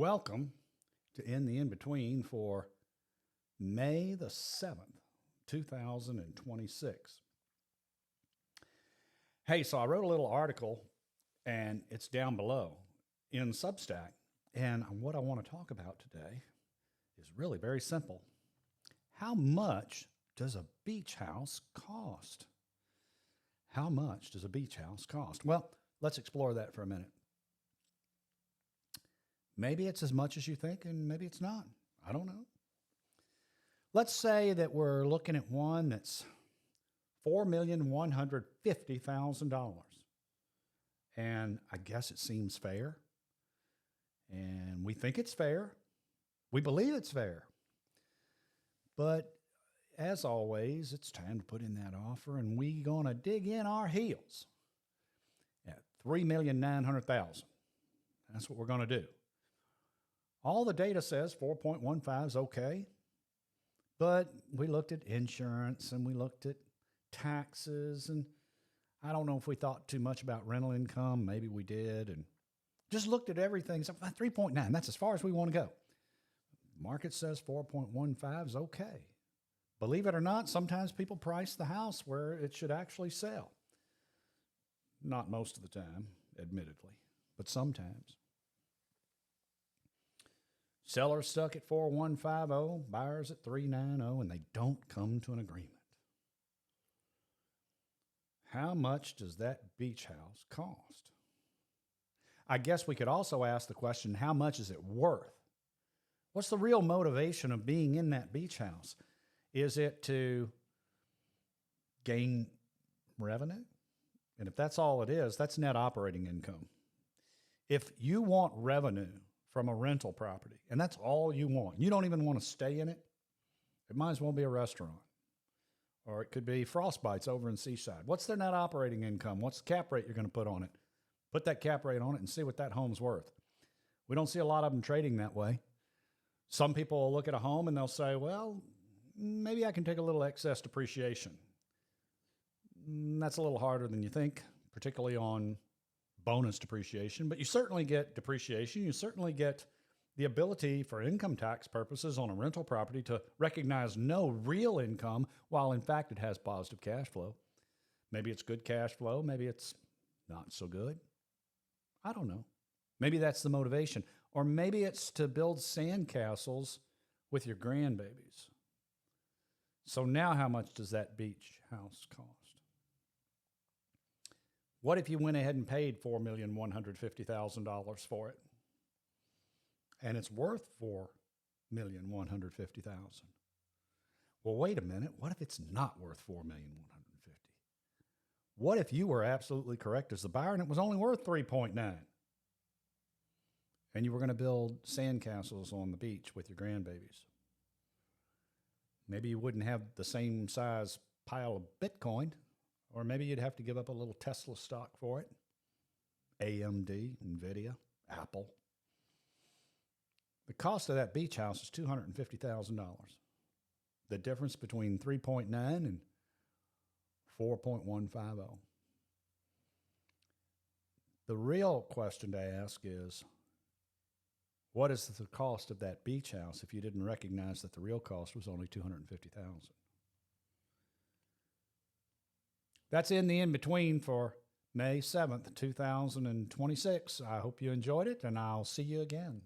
Welcome to In the In-Between for May the 7th, 2026. Hey, so I wrote a little article, and it's down below in Substack. And what I want to talk about today is really very simple. How much does a beach house cost? How much does a beach house cost? Well, let's explore that for a minute. Maybe it's as much as you think, and maybe it's not. I don't know. Let's say that we're looking at one that's $4,150,000. And I guess it seems fair. And we think it's fair. We believe it's fair. But as always, it's time to put in that offer, and we're going to dig in our heels at $3,900,000. That's what we're going to do. All the data says 4.15 is okay, but we looked at insurance and we looked at taxes, and I don't know if we thought too much about rental income. Maybe we did, and just looked at everything. So 3.9, that's as far as we want to go. Market says 4.15 is okay. Believe it or not, sometimes people price the house where it should actually sell. Not most of the time, admittedly, but sometimes. Sellers stuck at 4,150, buyers at 390, and they don't come to an agreement. How much does that beach house cost? I guess we could also ask the question, how much is it worth? What's the real motivation of being in that beach house? Is it to gain revenue? And if that's all it is, that's net operating income. If you want revenue from a rental property, and that's all you want, you don't even want to stay in it, it might as well be a restaurant. Or it could be Frostbites over in Seaside. What's their net operating income? What's the cap rate you're going to put on it? Put that cap rate on it and see what that home's worth. We don't see a lot of them trading that way. Some people will look at a home and they'll say, well, maybe I can take a little excess depreciation. That's a little harder than you think, particularly on bonus depreciation, but you certainly get depreciation. You certainly get the ability for income tax purposes on a rental property to recognize no real income while in fact it has positive cash flow. Maybe it's good cash flow. Maybe it's not so good. I don't know. Maybe that's the motivation. Or maybe it's to build sandcastles with your grandbabies. So now how much does that beach house cost? What if you went ahead and paid $4,150,000 for it? And it's worth $4,150,000. Well, wait a minute. What if it's not worth $4,150,000? What if you were absolutely correct as the buyer and it was only worth 3.9? And you were going to build sandcastles on the beach with your grandbabies? Maybe you wouldn't have the same size pile of Bitcoin, or maybe you'd have to give up a little Tesla stock for it. AMD, NVIDIA, Apple. The cost of that beach house is $250,000. The difference between 3.9 and 4.150. The real question to ask is, what is the cost of that beach house if you didn't recognize that the real cost was only $250,000? That's In the In-Between for May 7th, 2026. I hope you enjoyed it, and I'll see you again.